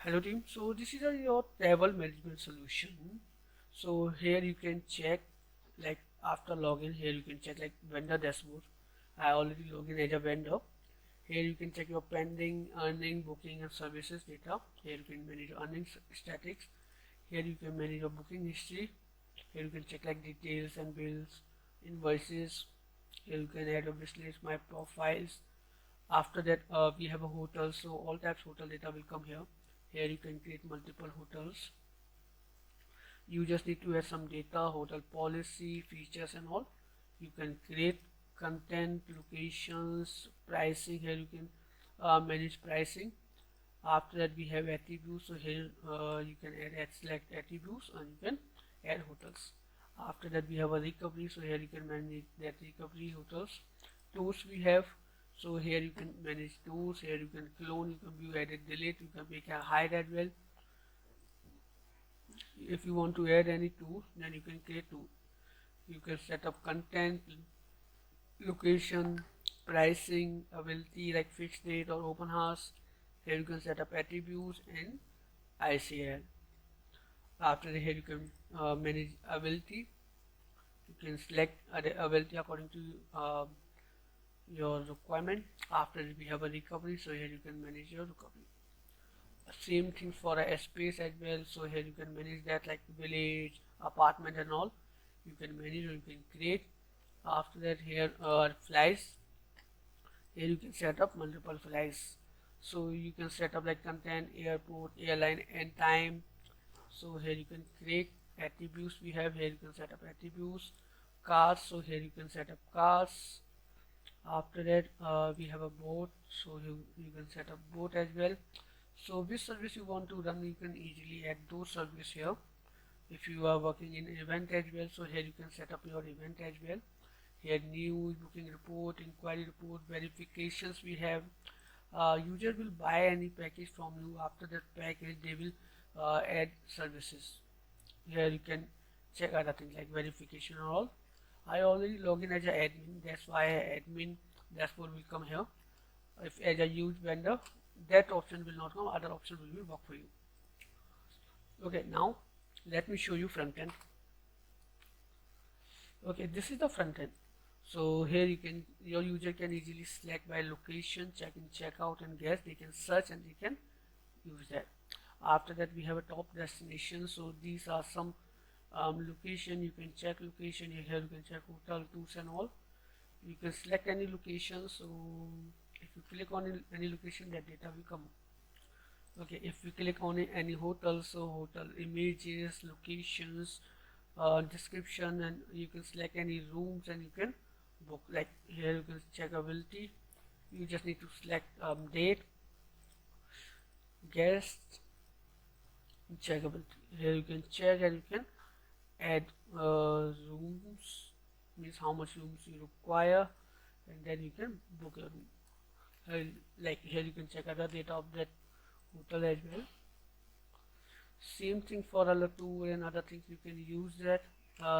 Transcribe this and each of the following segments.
Hello team, so this is your travel management solution. So here you can check, like after login, here you can check like vendor dashboard. I already log in as a vendor. Here you can check your pending, earning, booking and services data. Here you can manage your earnings statics. Here you can manage your booking history. Here you can check like details and bills, invoices. Here you can add a wish list, my profiles. After that, we have a hotel, so all types hotel data will come here. Here you can create multiple hotels. You just need to add some data, hotel policy, features and all. You can create content, locations, pricing. Here you can manage pricing. After that, we have attributes. So here you can add select attributes and you can add hotels. After that, we have a recovery. So here you can manage that recovery hotels. Tours we have. So here you can manage tours. Here you can clone, you can view, edit, delete. You can make a hide as well. If you want to add any tool, then you can create tool. You can set up content, location, pricing, availability like fixed date or open house. Here you can set up attributes and ICL. After here you can manage availability. You can select availability according to your requirement. After we have a recovery, so here you can manage your recovery. Same thing for a space as well. So here you can manage that like village, apartment and all. You can manage or you can create. After that, here flights. Here you can set up multiple flights. So you can set up like content, airport, airline and time. So here you can create attributes. We have here you can set up attributes. Cars. So here you can set up cars. After that, we have a boat. So you can set up boat as well. So which service you want to run, you can easily add those services here. If you are working in event as well, so here you can set up your event as well. Here news, booking report, inquiry report, verifications we have. User will buy any package from you. After that package, they will add services. Here you can check other things like verification and all. I already log in as an admin, that's why admin dashboard will come here. If as a huge vendor, that option will not come, other option will be work for you. Okay, now let me show you front end. Okay, this is the front end. So here you can, your user can easily select by location, check in, check out and guest. They can search and they can use that. After that, we have a top destination. So these are some location. You can check location here. You can check hotel, tours and all. You can select any location. So if you click on any location, that data will come. Okay, if we click on any hotel, so hotel images, locations, description, and you can select any rooms and you can book. Like here you can check availability. You just need to select date, guest, check availability. Here you can check and you can add rooms, means how much rooms you require, and then you can book a room. Like here you can check other data of that hotel as well. Same thing for other tour and other things, you can use that.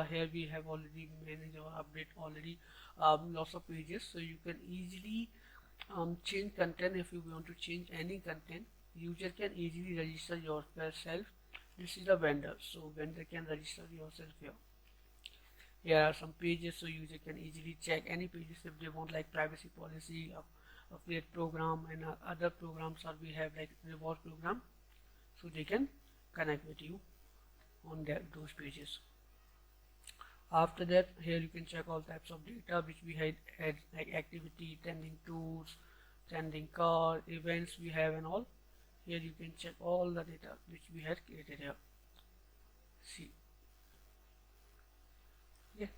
Here we have already managed or update already lots of pages, so you can easily change content. If you want to change any content, user can easily register yourself. This is a vendor, so vendor can register yourself here. Here are some pages, so user can easily check any pages if they want, like privacy policy, affiliate program and other programs, or we have like reward program, so they can connect with you on those pages. After that, here you can check all types of data which we had like activity, trending tours, trending car, events we have and all. Here you can check all the data which we had created here. See, yeah.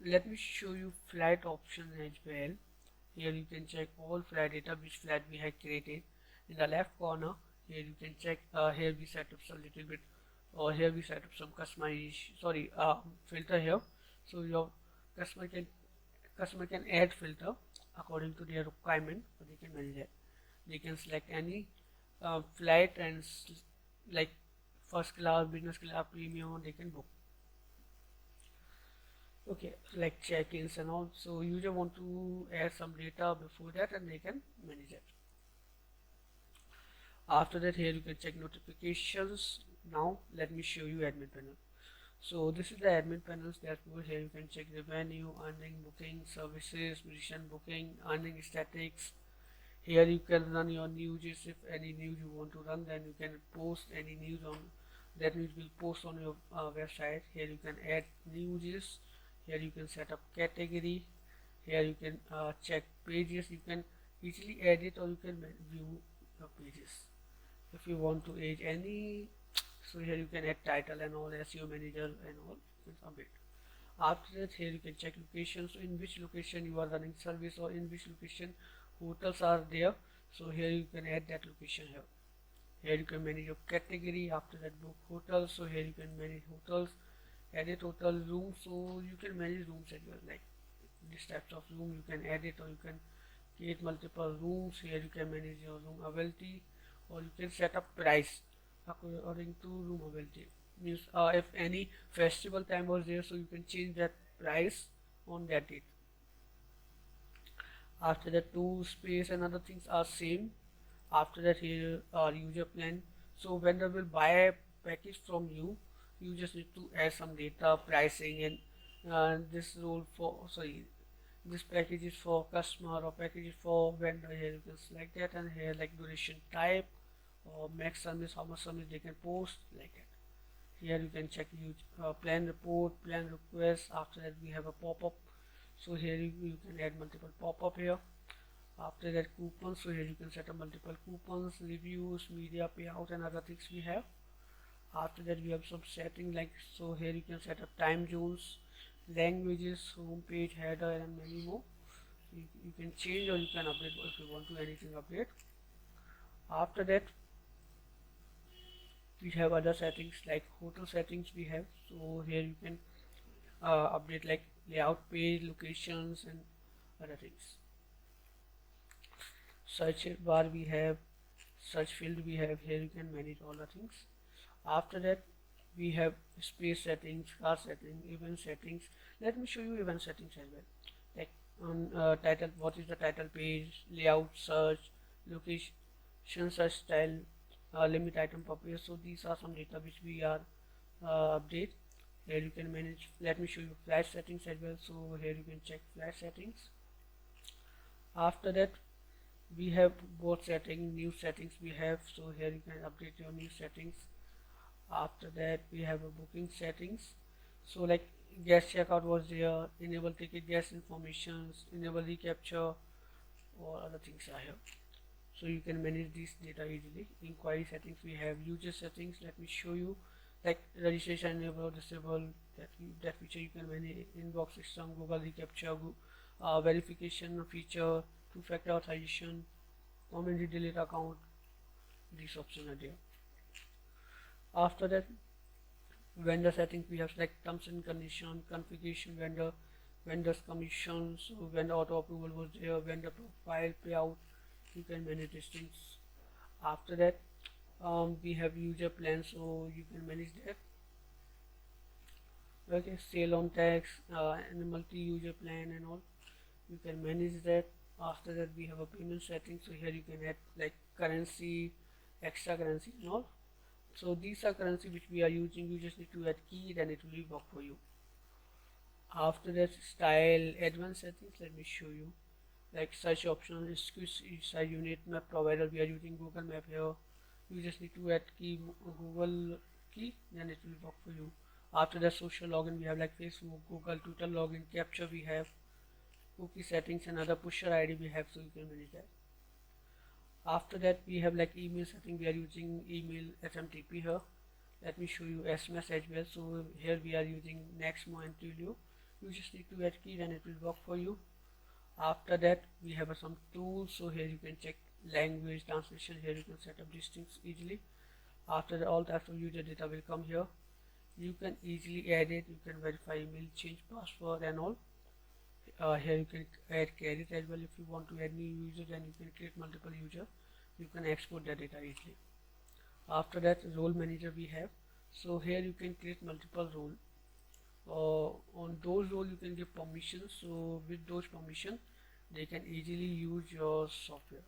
Let me show you flight option as well. Here you can check all flight data which flight we had created. In the left corner, here you can check. Here we set up some little bit, or here we set up some customization. Sorry, filter here. So your customer can add filter according to their requirement, so they can manage it. They can select any flight and like first class, business class, premium. They can book. Okay, like check-ins and all. So user want to add some data before that, and they can manage it. After that, here you can check notifications. Now let me show you admin panel. So this is the admin panels dashboard. Here you can check revenue, earning, booking, services, musician booking, earning statics. Here you can run your news. If any news you want to run, then you can post any news on that news will post on your website. Here you can add news. Here you can set up category. Here you can check pages. You can easily edit or you can view your pages. If you want to add any, so here you can add title and all, SEO manager and all, you can update. After that, here you can check location. So in which location you are running service or in which location hotels are there. So here you can add that location here. Here you can manage your category. After that, book hotels. So here you can manage hotels, edit hotel rooms. So you can manage rooms as well, like this types of room you can edit or you can create multiple rooms. Here you can manage your room availability or you can set up price according to room availability. Means if any festival time was there, so you can change that price on that date. After that, tool space and other things are same. After that, here our user plan. So vendor will buy a package from you. You just need to add some data, pricing, and this role for sorry, this package is for customer or package is for vendor. Here you can select that, and here like duration type or max service, how much service they can post, like that. Here you can check plan report, plan request. After that, we have a pop-up. So here you can add multiple pop-up here. After that, coupons. So here you can set up multiple coupons, reviews, media payout, and other things we have. After that, we have some setting, like so here you can set up time zones, languages, home page, header, and many more. You can change or you can update if you want to anything update. After that, we have other settings like hotel settings we have. So here you can update like layout page, locations, and other things. Search bar we have, search field we have. Here you can manage all the things. After that, we have space settings, car settings, event settings. Let me show you event settings as well. Like on title, what is the title page, layout, search, location, search style, limit item per page. So these are some data which we are update. Here you can manage. Let me show you flash settings as well. So here you can check flash settings. After that, we have both setting, new settings we have. So here you can update your new settings. After that, we have a booking settings. So like guest checkout was there, enable ticket guest informations, enable recapture, or other things are here. So you can manage this data easily. Inquiry settings we have, user settings. Let me show you, like registration enable or disable, that feature you can manage. Inbox system, Google recapture, verification feature, two-factor authorization, commonly delete account. These options are there. After that, vendor settings we have like terms and condition, configuration, vendors commissions, so vendor auto approval was there, vendor profile, payout. You can manage these things. After that, we have user plan, so you can manage that. Okay, sale on tax, and multi-user plan and all. You can manage that. After that, we have a payment setting. So here you can add like currency, extra currency and all. So these are currency which we are using. You just need to add key, then it will work for you. After that, style, advanced settings. Let me show you. Like search option, excuse unit map provider. We are using Google Map here. You just need to add key, Google key, then it will work for you. After that, social login we have like Facebook, Google, Twitter login, capture we have, cookie settings, and other pusher ID we have, so you can manage that. After that, we have like email setting. We are using email SMTP here. Let me show you SMS as well. So here we are using Nexmo and Twilio. You just need to add key, then it will work for you. After that, we have some tools. So here you can check language translation. Here you can set up these things easily. After that, all types of user data will come here. You can easily add it. You can verify email, change password and all. Here you can add credit as well. If you want to add new users, then you can create multiple users. You can export the data easily. After that, role manager we have. So here you can create multiple role. On those role you can give permissions. So with those permissions, they can easily use your software.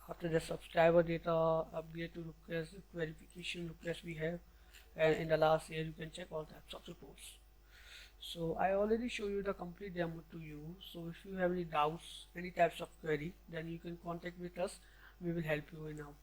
After the subscriber data update to request verification request we have, and in the last year you can check all types of reports. So I already show you the complete demo to you. So if you have any doubts, any types of query, then you can contact with us. We will help you in out.